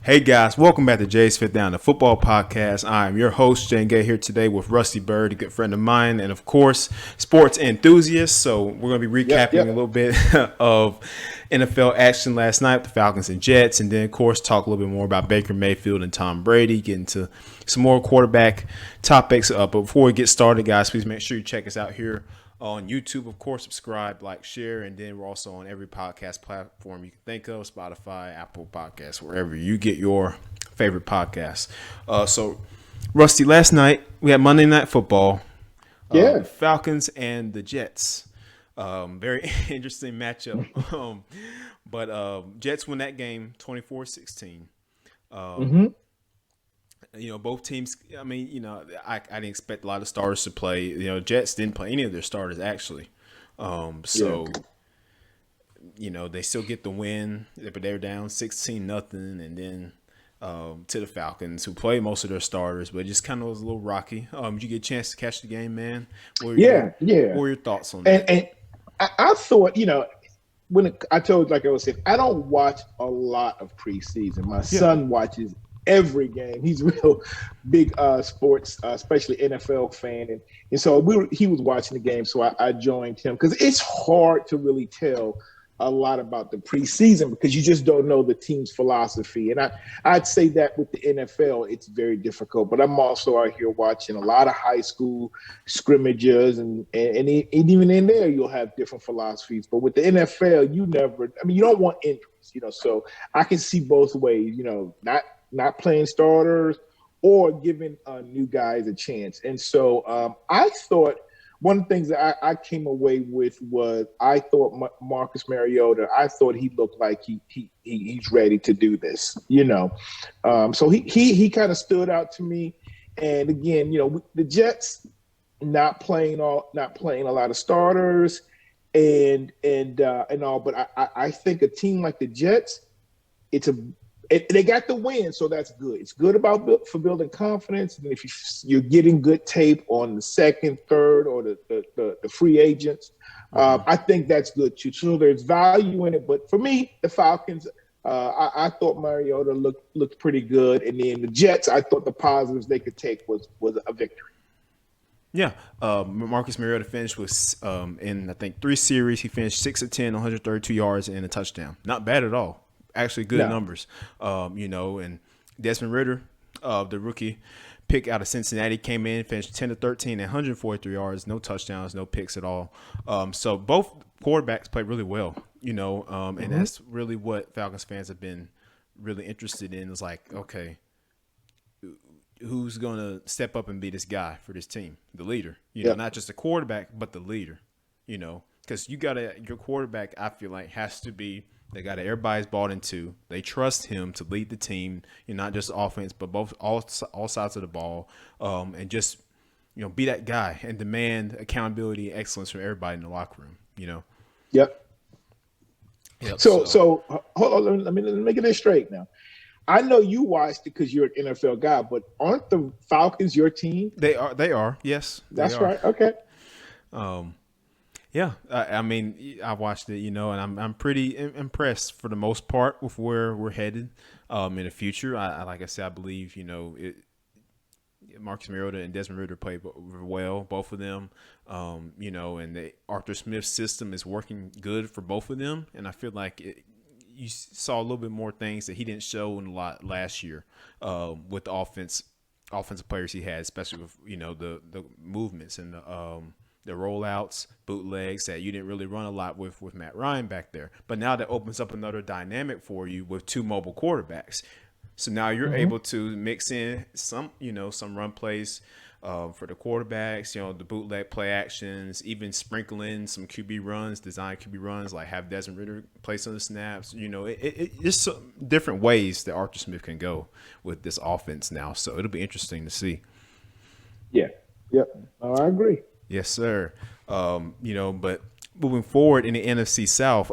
Hey guys, welcome back to Jay's Fifth Down, the football podcast. I am your host, Jane Gay, here today with Rusty Byrd, a good friend of mine, and of course, sports enthusiast. So we're going to be recapping a little bit of NFL action last night, the Falcons and Jets, and then of course talk a little bit more about Baker Mayfield and Tom Brady, get into some more quarterback topics. But before we get started, guys, please make sure you check us out here on YouTube. Of course, subscribe, like, share, and then we're also on every podcast platform you can think of: Spotify, Apple Podcasts, wherever you get your favorite podcasts. So, Rusty, last night we had Monday Night Football. Falcons and the Jets. Very interesting matchup. But Jets win that game 24-16. Both teams, I didn't expect a lot of starters to play. Jets didn't play any of their starters, actually. They still get the win, but they're down 16-0. And then to the Falcons, who play most of their starters, but it just kind of was a little rocky. Did you get a chance to catch the game, man? What were your thoughts on that? And I thought, I told, like I was saying, I don't watch a lot of preseason. My son watches every game. He's a real big sports, especially NFL fan. And so he was watching the game, so I joined him because it's hard to really tell a lot about the preseason because you just don't know the team's philosophy. And I'd say that with the NFL, it's very difficult. But I'm also out here watching a lot of high school scrimmages, and even in there, you'll have different philosophies. But with the NFL, you don't want injuries, so I can see both ways, not playing starters or giving new guys a chance. And so I thought one of the things that I came away with was I thought Marcus Mariota, I thought he looked like he's ready to do this, So he kind of stood out to me. And again, the Jets not playing a lot of starters and all, but I think a team like the Jets, they got the win, so that's good. It's good for building confidence. And if you're getting good tape on the second, third, or the free agents, I think that's good too. So there's value in it. But for me, the Falcons, I thought Mariota looked pretty good, and then the Jets, I thought the positives they could take was a victory. Yeah, Marcus Mariota finished with in I think 3 series. He finished 6 of 10, 132 yards and a touchdown. Not bad at all. Actually, good numbers, and Desmond Ridder, the rookie pick out of Cincinnati, came in, finished 10 of 13 and 143 yards, no touchdowns, no picks at all. So both quarterbacks played really well, and that's really what Falcons fans have been really interested in. Is like, okay, who's going to step up and be this guy for this team, the leader, not just the quarterback, but the leader, because your quarterback, I feel like, has to be the guy that everybody's bought into. They trust him to lead the team, not just offense, but all sides of the ball, and just be that guy and demand accountability and excellence from everybody in the locker room. Yep. So hold on, let me get this straight now. I know you watched it because you're an NFL guy, but aren't the Falcons your team? They are. Yes, that's right. Okay. Yeah, I watched it, and I'm pretty impressed for the most part with where we're headed in the future. Like I said, I believe Marcus Mariota and Desmond Ridder play well, both of them. And the Arthur Smith system is working good for both of them, and I feel like you saw a little bit more things that he didn't show in a lot last year with the offensive players he had, especially with the movements and the rollouts, bootlegs that you didn't really run a lot with Matt Ryan back there. But now that opens up another dynamic for you with 2 mobile quarterbacks. So now you're able to mix in some run plays for the quarterbacks, the bootleg play actions, even sprinkle in some QB runs, design QB runs, like have Desmond Ridder play some of the snaps. It just some different ways that Arthur Smith can go with this offense now. So it'll be interesting to see. Yeah. Yep. I agree. Yes, sir. But moving forward in the NFC South,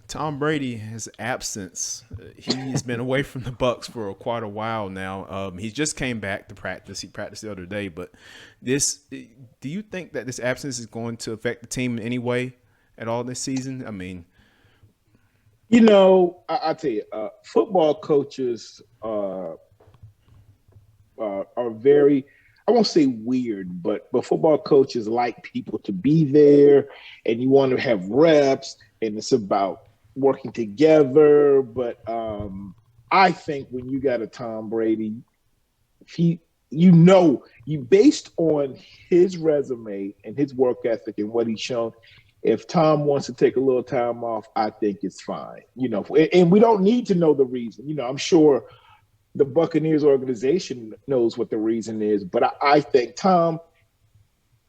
Tom Brady, his absence, he's been away from the Bucs for quite a while now. He just came back to practice. He practiced the other day. But do you think that this absence is going to affect the team in any way at all this season? I tell you, football coaches are very, I won't say weird, but football coaches like people to be there, and you want to have reps, and it's about working together. But I think when you got a Tom Brady, he you based on his resume and his work ethic and what he's shown, if Tom wants to take a little time off, I think it's fine. And we don't need to know the reason. I'm sure the Buccaneers organization knows what the reason is, but I think Tom,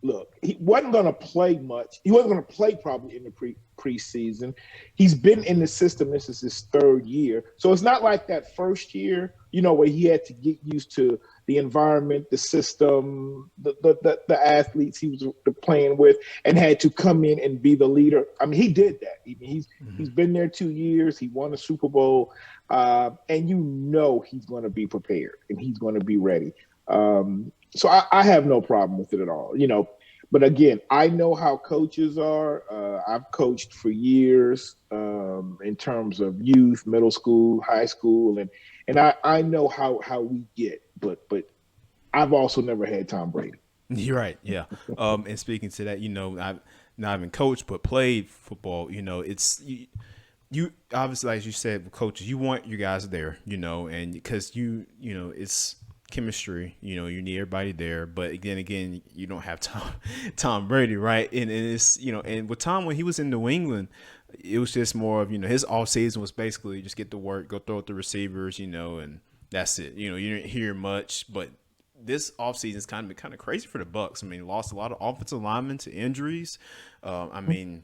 look, he wasn't going to play much. He wasn't going to play probably in the preseason. He's been in the system. This is his third year. So it's not like that first year, where he had to get used to the environment, the system, the athletes he was playing with, and had to come in and be the leader. I mean, he did that. He's been there 2 years. He won a Super Bowl. And he's going to be prepared and he's going to be ready. So I have no problem with it at all, But again, I know how coaches are. I've coached for years in terms of youth, middle school, high school, and I know how we get. But I've also never had Tom Brady. You're right. Yeah. And speaking to that, I've not even coached but played football. It's you obviously, as you said, with coaches, you want your guys there, and because it's chemistry, you need everybody there. But again, you don't have Tom Brady, right? And it's and with Tom, when he was in New England, it was just more of his off season was basically just get to work, go throw at the receivers, and that's it. You didn't hear much, but this offseason is kind of crazy for the Bucs. I mean, lost a lot of offensive linemen to injuries. I mean,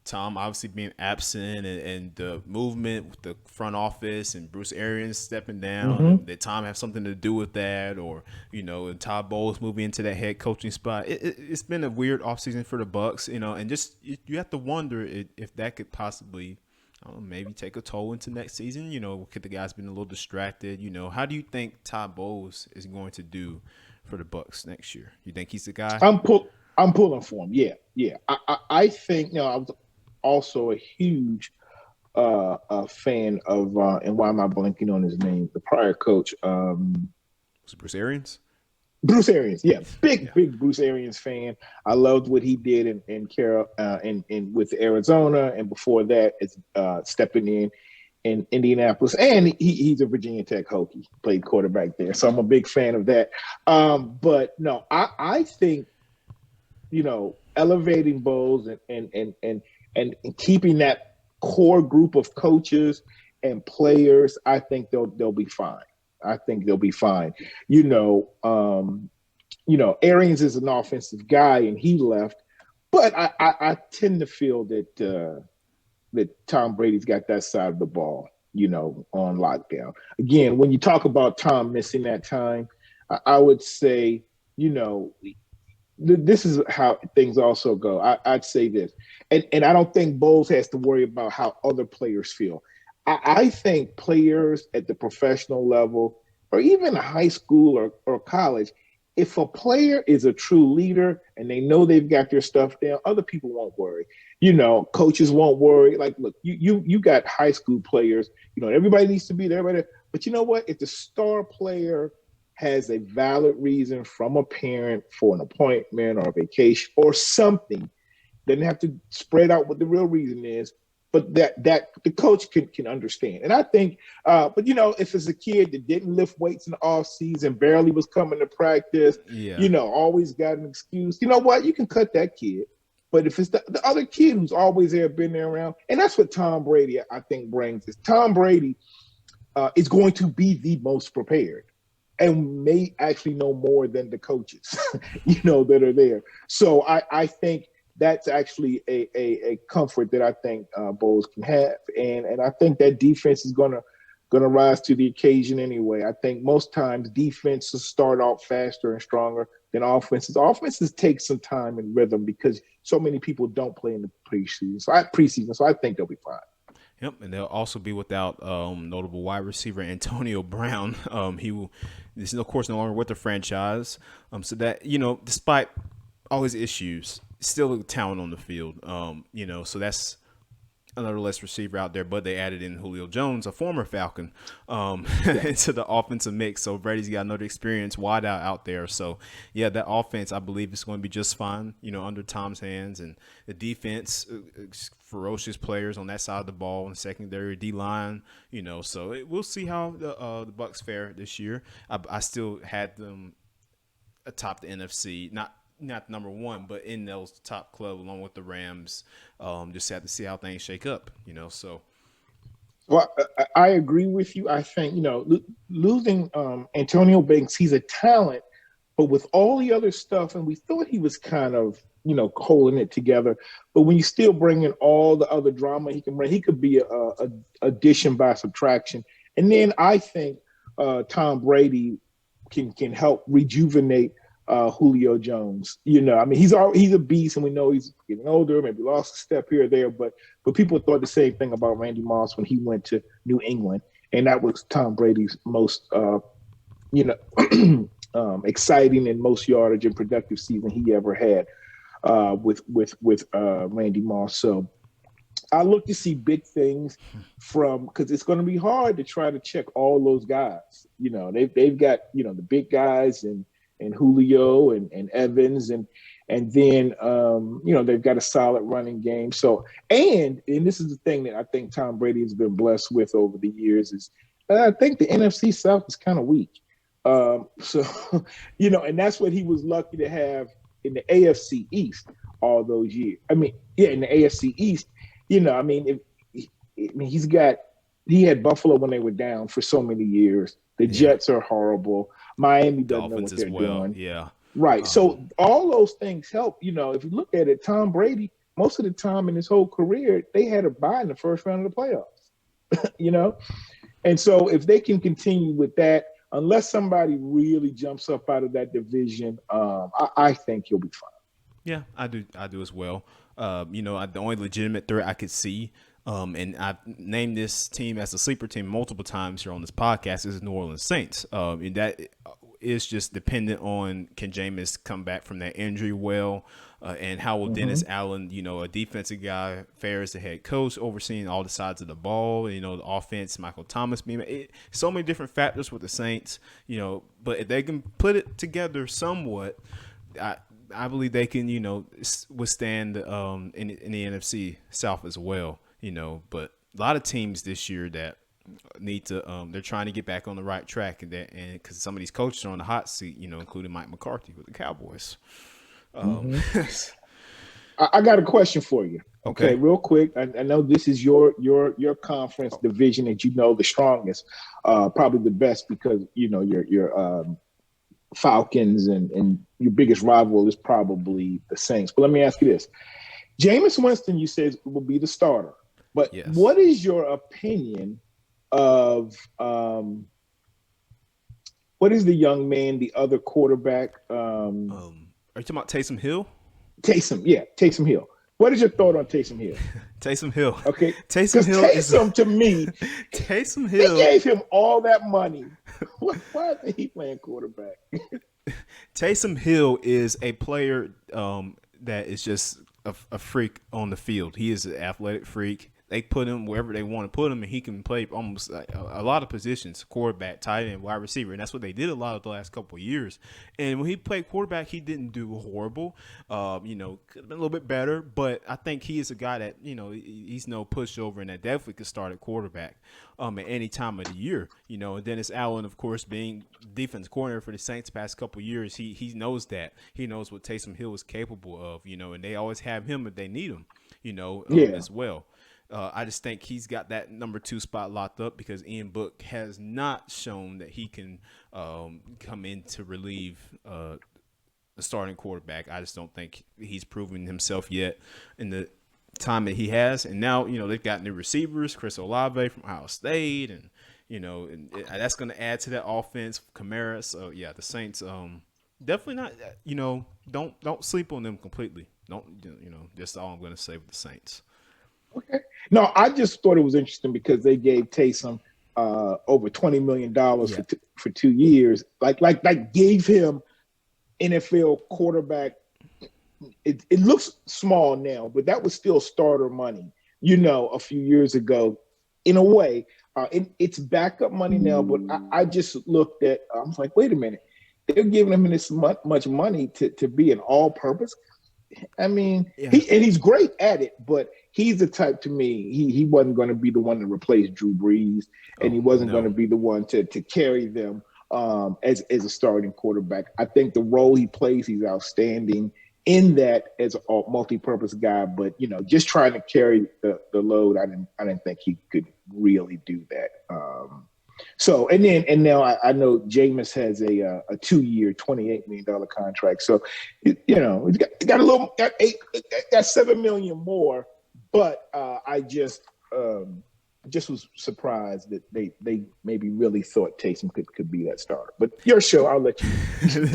Tom obviously being absent and the movement with the front office and Bruce Arians stepping down, did Tom have something to do with that? Or, and Todd Bowles moving into that head coaching spot. It's been a weird offseason for the Bucs, and just you have to wonder if that could possibly maybe take a toll into next season. Could the guys been a little distracted? How do you think Todd Bowles is going to do for the Bucs next year? You think he's the guy? I'm pulling for him. Yeah. I think I was also a huge fan of and why am I blanking on his name? The prior coach, was it Bruce Arians? Bruce Arians, yeah, big Bruce Arians fan. I loved what he did in with Arizona, and before that, it's stepping in Indianapolis, and he's a Virginia Tech Hokie, played quarterback there, so I'm a big fan of that. But no, I think elevating Bowles and keeping that core group of coaches and players, I think they'll be fine. I think they'll be fine. Arians is an offensive guy and he left, but I tend to feel that Tom Brady's got that side of the ball, on lockdown. Again, when you talk about Tom missing that time, I would say, this is how things also go. I'd say this, and I don't think Bowles has to worry about how other players feel. I think players at the professional level, or even high school or college, if a player is a true leader and they know they've got their stuff down, other people won't worry. Coaches won't worry. Like, look, you got high school players. Everybody needs to be there. But you know what? If the star player has a valid reason from a parent for an appointment or a vacation or something, doesn't have to spread out what the real reason is, but that the coach can understand. And I think, but if it's a kid that didn't lift weights in the off season, barely was coming to practice, always got an excuse, you know what? You can cut that kid. But if it's the other kid who's always there, been there around, and that's what Tom Brady, I think, brings is Tom Brady is going to be the most prepared and may actually know more than the coaches, that are there. So I think that's actually a comfort that I think Bowles can have, and I think that defense is gonna rise to the occasion anyway. I think most times defenses start off faster and stronger than offenses. Offenses take some time and rhythm because so many people don't play in the preseason. So I think they'll be fine. Yep, and they'll also be without notable wide receiver Antonio Brown. This is of course no longer with the franchise. So that despite all his issues, still a talent on the field. So that's another less receiver out there, but they added in Julio Jones, a former Falcon, into the offensive mix. So Brady's got another experienced wideout out there. So yeah, that offense I believe is going to be just fine, under Tom's hands, and the defense, ferocious players on that side of the ball, and secondary D line, So we'll see how the Bucs fare this year. I still had them atop the NFC, not number one, but in those top club along with the Rams. Just have to see how things shake up, So, well, I agree with you. I think losing Antonio Banks, he's a talent, but with all the other stuff, and we thought he was kind of holding it together. But when you still bring in all the other drama he can bring, he could be a addition by subtraction. And then I think Tom Brady can help rejuvenate Julio Jones. He's a beast, and we know he's getting older, maybe lost a step here or there, but people thought the same thing about Randy Moss when he went to New England, and that was Tom Brady's most exciting and most yardage and productive season he ever had with Randy Moss. So I look to see big things because it's going to be hard to try to check all those guys. They've got the big guys and Julio and Evans and then they've got a solid running game. So and this is the thing that I think Tom Brady has been blessed with over the years is I think the NFC South is kind of weak. And that's what he was lucky to have in the AFC East all those years. In the AFC East, he had Buffalo when they were down for so many years. The Jets are horrible. Miami doesn't know what they're doing. Yeah. Right. So all those things help. If you look at it, Tom Brady, most of the time in his whole career, they had a bye in the first round of the playoffs. And so if they can continue with that, unless somebody really jumps up out of that division, I think he'll be fine. Yeah, I do as well. The only legitimate threat I could see, and I've named this team as a sleeper team multiple times here on this podcast, is the New Orleans Saints. And that is just dependent on can Jameis come back from that injury well, and how will Dennis Allen, a defensive guy, fare as the head coach, overseeing all the sides of the ball, the offense, Michael Thomas being so many different factors with the Saints, but if they can put it together somewhat, I believe they can, withstand in the NFC South as well, but a lot of teams this year that need to they're trying to get back on the right track, and because some of these coaches are on the hot seat, including Mike McCarthy with the Cowboys. I got a question for you. Okay, real quick. I know this is your conference division that the strongest, probably the best because your Falcons and your biggest rival is probably the Saints. But let me ask you this: Jameis Winston, you said will be the starter, but yes. What is your opinion of what is the young man, the other quarterback? Are you talking about Taysom Hill? Taysom Hill. What is your thought on Taysom Hill? Taysom Hill. Okay. Taysom Hill to me. Taysom Hill. He gave him all that money. Why isn't he playing quarterback? Taysom Hill is a player that is just a freak on the field. He is an athletic freak. They put him wherever they want to put him, and he can play almost like a lot of positions: quarterback, tight end, wide receiver, and that's what they did a lot of the last couple of years. And when he played quarterback, he didn't do horrible. Could have been a little bit better, but I think he is a guy that he's no pushover, and that definitely could start at quarterback at any time of the year. And Dennis Allen, of course, being defense coordinator for the Saints the past couple of years, he knows that. He knows what Taysom Hill is capable of. And they always have him if they need him. As well. I just think he's got that number 2 spot locked up because Ian Book has not shown that he can come in to relieve the starting quarterback. I just don't think he's proven himself yet in the time that he has. And now, they've got new receivers, Chris Olave from Ohio State, and that's going to add to that offense, Kamara. So yeah, the Saints definitely not. Don't sleep on them completely. That's all I'm going to say with the Saints. Okay. No, I just thought it was interesting because they gave Taysom over $20 million for 2 years. Like gave him NFL quarterback. It looks small now, but that was still starter money a few years ago, in a way. It's backup money now, but I just looked at. I was like, wait a minute, they're giving him this much money to be an all-purpose. I mean, he's great at it, but he's the type to me. He wasn't going to be the one to replace Drew Brees, and he wasn't going to be the one to carry them as a starting quarterback. I think the role he plays, he's outstanding in that as a multi-purpose guy. But just trying to carry the load, I didn't think he could really do that. So now I know Jameis has a 2-year, $28 million contract. So he's got $7 million more. But I just was surprised that they maybe really thought Taysom could be that starter. But your show, I'll let you.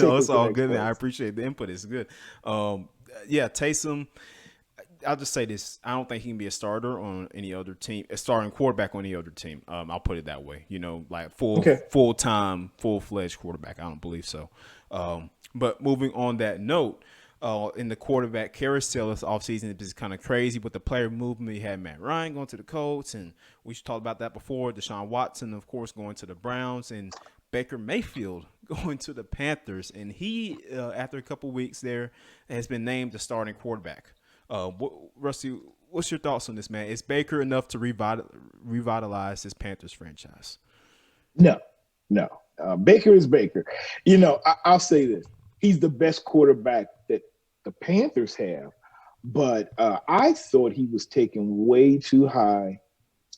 No, it's all good, man. I appreciate the input. It's good. Taysom. I'll just say this. I don't think he can be a starter on any other team, a starting quarterback on any other team. I'll put it that way. Like full-time, full-fledged quarterback. I don't believe so. But moving on that note, in the quarterback carousel this offseason is kind of crazy with the player movement. You had Matt Ryan going to the Colts, and we talked about that before. Deshaun Watson, of course, going to the Browns, and Baker Mayfield going to the Panthers. And he, after a couple weeks there, has been named the starting quarterback. Rusty, what's your thoughts on this, man? Is Baker enough to revitalize this Panthers franchise? No. Baker is Baker. I'll say this. He's the best quarterback that the Panthers have, but I thought he was taken way too high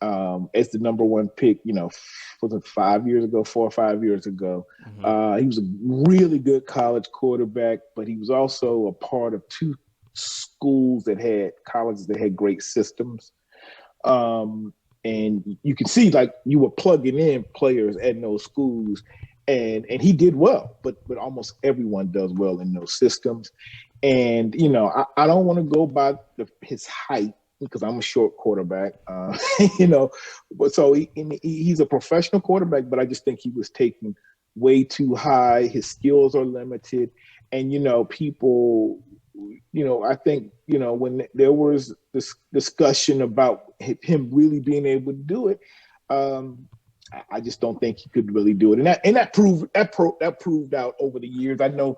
as the number one pick, was it 5 years ago, 4 or 5 years ago. Mm-hmm. He was a really good college quarterback, but he was also a part of two colleges that had great systems. And you can see, like, you were plugging in players at those schools, and he did well, but almost everyone does well in those systems. And, I don't want to go by his height because I'm a short quarterback, but so he's a professional quarterback, but I just think he was taken way too high. His skills are limited. And, people, I think, when there was this discussion about him really being able to do it, I just don't think he could really do it. And that proved out over the years. I know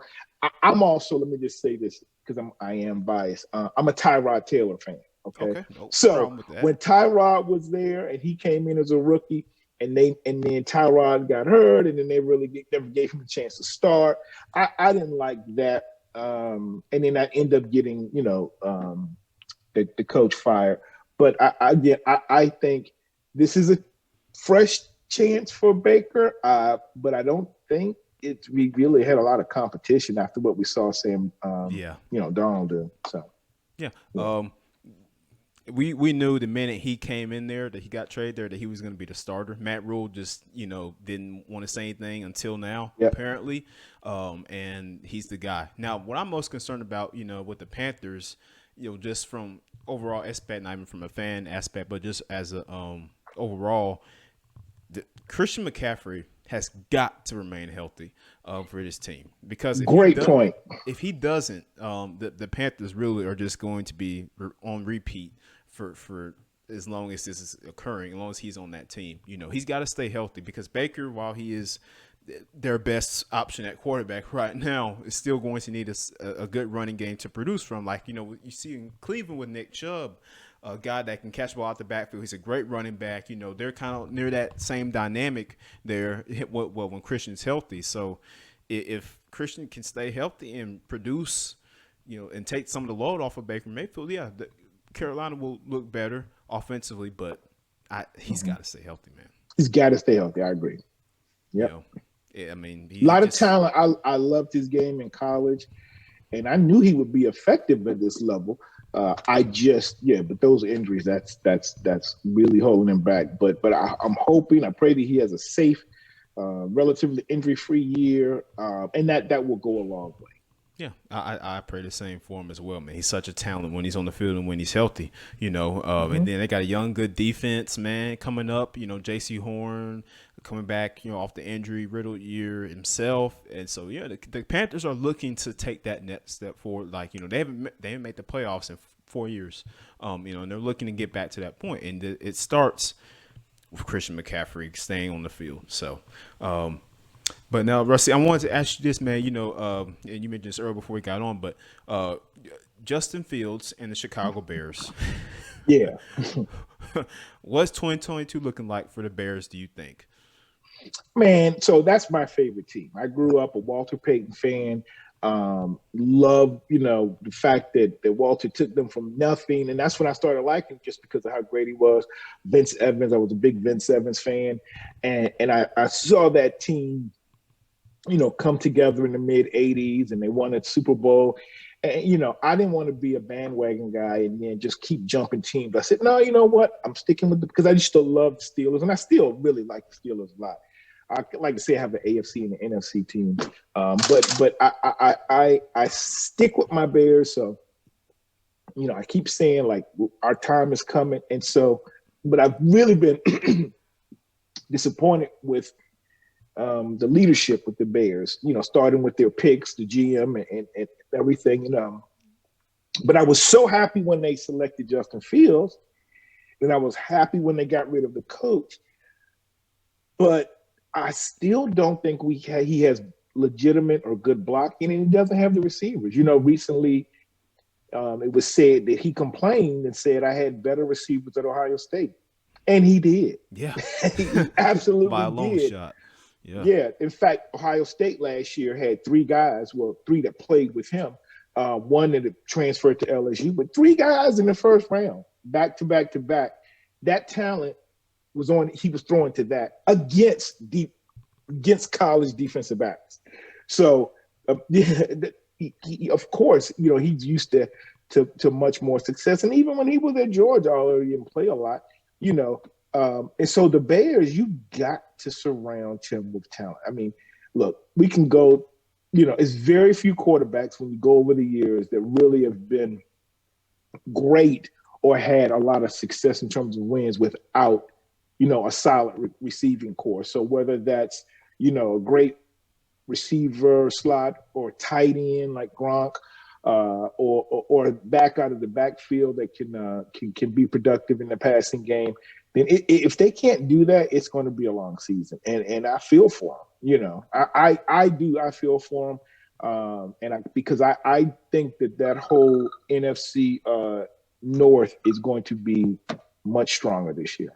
I'm also, let me just say this because I am biased. I'm a Tyrod Taylor fan. Okay. So when Tyrod was there and he came in as a rookie, and then Tyrod got hurt, and then they really never gave him a chance to start. I didn't like that. And then I end up getting, the coach fired. But I think this is a fresh chance for Baker. But I don't think we really had a lot of competition after what we saw Sam, Darnold do. So yeah. We knew the minute he came in there, that he got traded there, that he was going to be the starter. Matt Rule just, didn't want to say anything until now, apparently. And he's the guy. Now, what I'm most concerned about, with the Panthers, just from overall aspect, not even from a fan aspect, but just as a overall, Christian McCaffrey has got to remain healthy for this team, because if he doesn't, the Panthers really are just going to be on repeat for as long as this is occurring, as long as he's on that team. He's got to stay healthy, because Baker, while he is their best option at quarterback right now, is still going to need a good running game to produce from. Like, you see in Cleveland with Nick Chubb, a guy that can catch the ball out the backfield. He's a great running back. They're kind of near that same dynamic there. Well, when Christian's healthy. So if Christian can stay healthy and produce, and take some of the load off of Baker Mayfield, Carolina will look better offensively, but he's got to stay healthy, man. He's got to stay healthy. I agree. Yep. I mean, a lot of talent. I loved his game in college, and I knew he would be effective at this level. But those injuries, that's really holding him back. But I'm hoping, I pray that he has a safe, relatively injury-free year, and that will go a long way. Yeah, I pray the same for him as well, man. He's such a talent when he's on the field and when he's healthy, And then they got a young, good defense, man, coming up. J.C. Horn coming back, off the injury riddled year himself, and so the Panthers are looking to take that next step forward. Like they haven't made the playoffs in 4 years, and they're looking to get back to that point, and it starts with Christian McCaffrey staying on the field. So. But now, Rusty, I wanted to ask you this, man. And you mentioned this earlier before we got on, but Justin Fields and the Chicago Bears. Yeah. What's 2022 looking like for the Bears, do you think? Man, so that's my favorite team. I grew up a Walter Payton fan. Love, the fact that Walter took them from nothing. And that's when I started liking him, just because of how great he was. Vince Evans, I was a big Vince Evans fan. And I saw that team, come together in the mid-'80s, and they won a Super Bowl. And, I didn't want to be a bandwagon guy and then just keep jumping teams. I said, no, you know what? I'm sticking with because I used to love the Steelers, and I still really like the Steelers a lot. I like to say I have the AFC and the NFC team, but I stick with my Bears. So, I keep saying like our time is coming, and so, but I've really been disappointed with the leadership with the Bears. Starting with their picks, the GM, and everything. But I was so happy when they selected Justin Fields, and I was happy when they got rid of the coach, but I still don't think he has legitimate or good blocking, and he doesn't have the receivers. Recently it was said that he complained and said I had better receivers at Ohio State, and he did. Yeah, he absolutely by a long did. shot. Yeah. In fact, Ohio State last year had three that played with him. One that transferred to LSU, but three guys in the first round, back to back to back. That talent he was throwing to that against college defensive backs. So he, of course, he's used to much more success. And even when he was at Georgia, although he didn't play a lot, and so the Bears, you got to surround him with talent. I mean, look, we can go, it's very few quarterbacks when you go over the years that really have been great or had a lot of success in terms of wins without a solid receiving core. So whether that's, a great receiver slot or tight end like Gronk, or back out of the backfield that can be productive in the passing game, then if they can't do that, it's going to be a long season. And I feel for them. I do. I feel for them. Because I think that whole NFC North is going to be much stronger this year.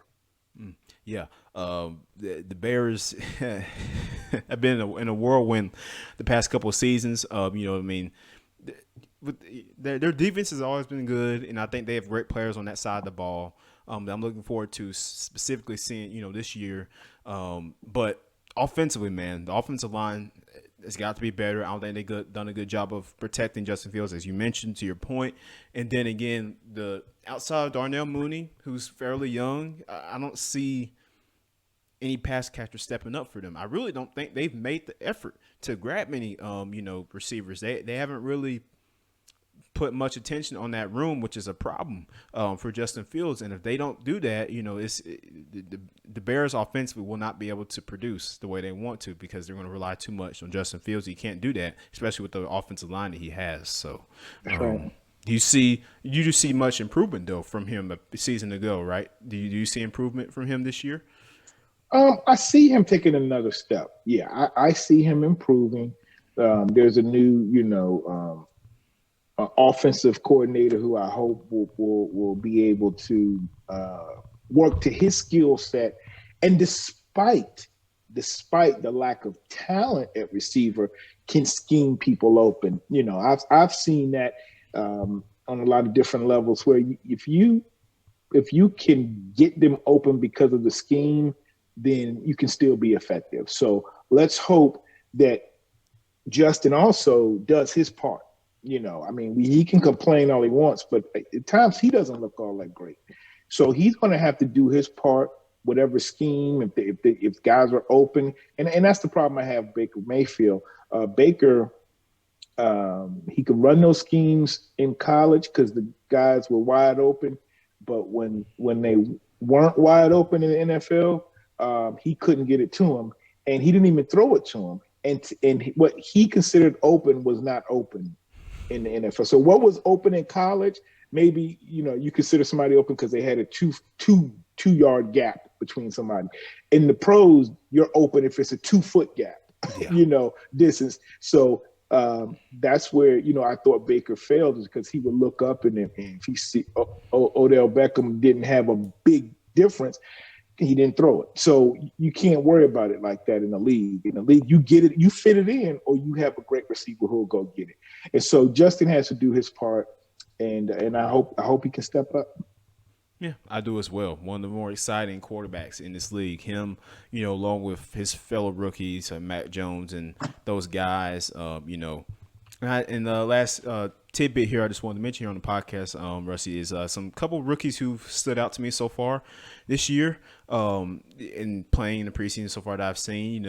Yeah, the Bears have been in a whirlwind the past couple of seasons. Their defense has always been good, and I think they have great players on that side of the ball. That I'm looking forward to specifically seeing, this year. But offensively, man, the offensive line has got to be better. I don't think they've done a good job of protecting Justin Fields, as you mentioned, to your point. And then again, the outside of Darnell Mooney, who's fairly young, I don't see any pass catchers stepping up for them. I really don't think they've made the effort to grab many, receivers. They haven't really put much attention on that room, which is a problem for Justin Fields. And if they don't do that, the Bears offensively will not be able to produce the way they want to, because they're going to rely too much on Justin Fields. He can't do that, especially with the offensive line that he has. So you just see much improvement though from him a season ago, right? Do you see improvement from him this year? I see him taking another step. Yeah, I see him improving. There's a new, offensive coordinator who I hope will be able to work to his skill set. And despite the lack of talent at receiver, can scheme people open. I've seen that on a lot of different levels, where if you can get them open because of the scheme, then you can still be effective. So let's hope that Justin also does his part. He can complain all he wants, but at times he doesn't look all that great. So he's going to have to do his part, whatever scheme, if guys are open. And that's the problem I have with Baker Mayfield. Baker He could run those schemes in college because the guys were wide open, but when they weren't wide open in the NFL, he couldn't get it to him, and he didn't even throw it to him. And what he considered open was not open in the NFL. So what was open in college, maybe you consider somebody open because they had a two-yard gap between somebody. In the pros, you're open if it's a 2-foot gap, distance. So that's where I thought Baker failed, is because he would look up and if he see Odell Beckham didn't have a big difference, he didn't throw it. So you can't worry about it like that in the league. In the league, you get it, you fit it in, or you have a great receiver who will go get it. And so Justin has to do his part, and I hope he can step up. Yeah, I do as well. One of the more exciting quarterbacks in this league. Him, along with his fellow rookies, Mac Jones and those guys, And the last tidbit here I just wanted to mention here on the podcast, Rusty, is some couple rookies who've stood out to me so far this year in playing in the preseason so far that I've seen.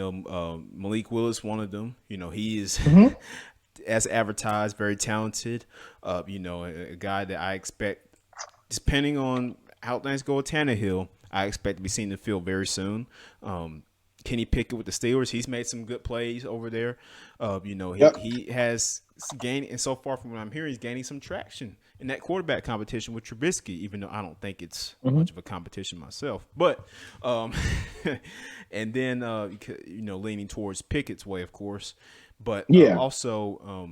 Malik Willis, one of them. He is, as advertised, very talented. A guy that I expect, depending on how things go with Tannehill, I expect to be seeing the field very soon. Kenny Pickett with the Steelers, he's made some good plays over there. He has gained, and so far from what I'm hearing, he's gaining some traction in that quarterback competition with Trubisky, even though I don't think it's much of a competition myself. But, and then, leaning towards Pickett's way, of course. But also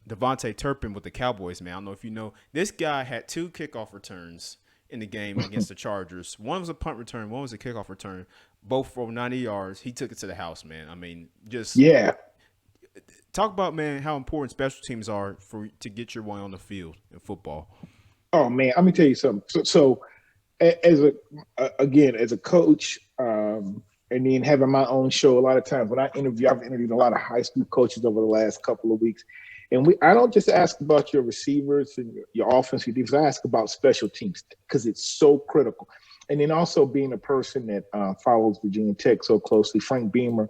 Devontae Turpin with the Cowboys, man. I don't know if you know, this guy had 2 kickoff returns in the game against the Chargers. One was a punt return, one was a kickoff return. Both for 90 yards. He took it to the house, man. I mean, talk about, man, how important special teams are to get your way on the field in football. Oh man, let me tell you something. So as a coach, and then having my own show, a lot of times when I've interviewed a lot of high school coaches over the last couple of weeks, and I don't just ask about your receivers and your offense, your defense. I ask about special teams because it's so critical. And then also being a person that follows Virginia Tech so closely, Frank Beamer,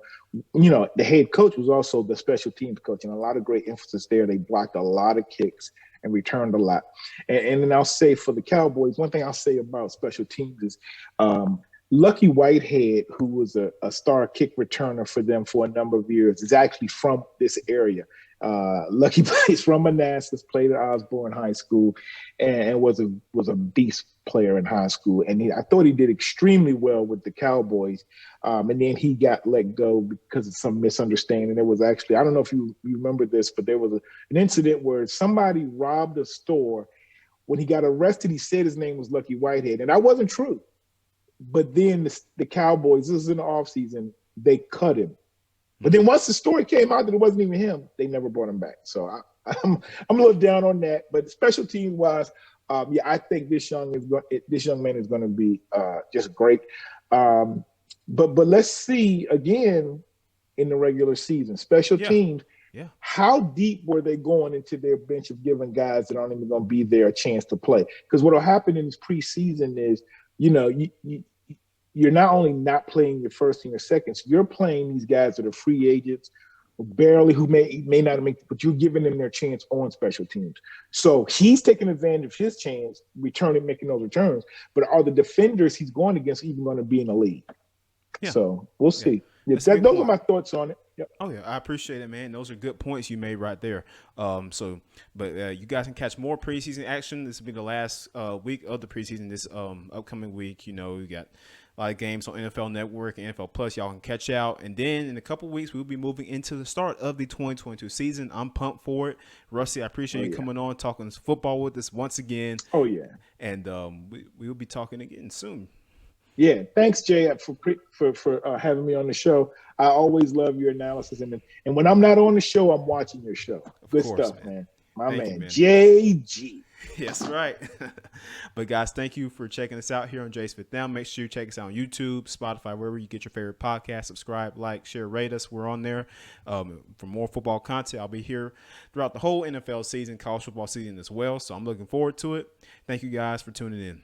the head coach was also the special teams coach, and a lot of great emphasis there. They blocked a lot of kicks and returned a lot. And then I'll say for the Cowboys, one thing I'll say about special teams is Lucky Whitehead, who was a star kick returner for them for a number of years, is actually from this area. Lucky plays from Manassas, played at Osborne High School, and was a beast player in high school. And I thought he did extremely well with the Cowboys. And then he got let go because of some misunderstanding. There was actually, I don't know if you remember this, but there was an incident where somebody robbed a store. When he got arrested, he said his name was Lucky Whitehead, and that wasn't true. But then the Cowboys, this was in the offseason, they cut him. But then once the story came out that it wasn't even him, they never brought him back. So I'm a little down on that. But special team wise, I think this young man is going to be just great. But let's see again in the regular season, special teams. Yeah. How deep were they going into their bench of giving guys that aren't even going to be there a chance to play? Because what will happen in this preseason is, you're not only not playing your first team or seconds, you're playing these guys that are free agents, barely, who may not make, but you're giving them their chance on special teams. So he's taking advantage of his chance, making those returns. But are the defenders he's going against even going to be in the league? Yeah. So we'll see. Yeah, those are my thoughts on it. Yep. Oh yeah, I appreciate it, man. Those are good points you made right there. You guys can catch more preseason action. This will be the last week of the preseason. This upcoming week, we got a lot of games on NFL Network and NFL Plus. Y'all can catch out. And then in a couple of weeks, we'll be moving into the start of the 2022 season. I'm pumped for it. Rusty, I appreciate you coming on, talking football with us once again. Oh, yeah. And we will be talking again soon. Yeah, thanks, Jay, for having me on the show. I always love your analysis, and when I'm not on the show, I'm watching your show. Good stuff, man. Thank you, man. JG. Yes, right. But guys, thank you for checking us out here on Jay's Fifth Down. Make sure you check us out on YouTube, Spotify, wherever you get your favorite podcast. Subscribe, like, share, rate us. We're on there for more football content. I'll be here throughout the whole NFL season, college football season as well. So I'm looking forward to it. Thank you guys for tuning in.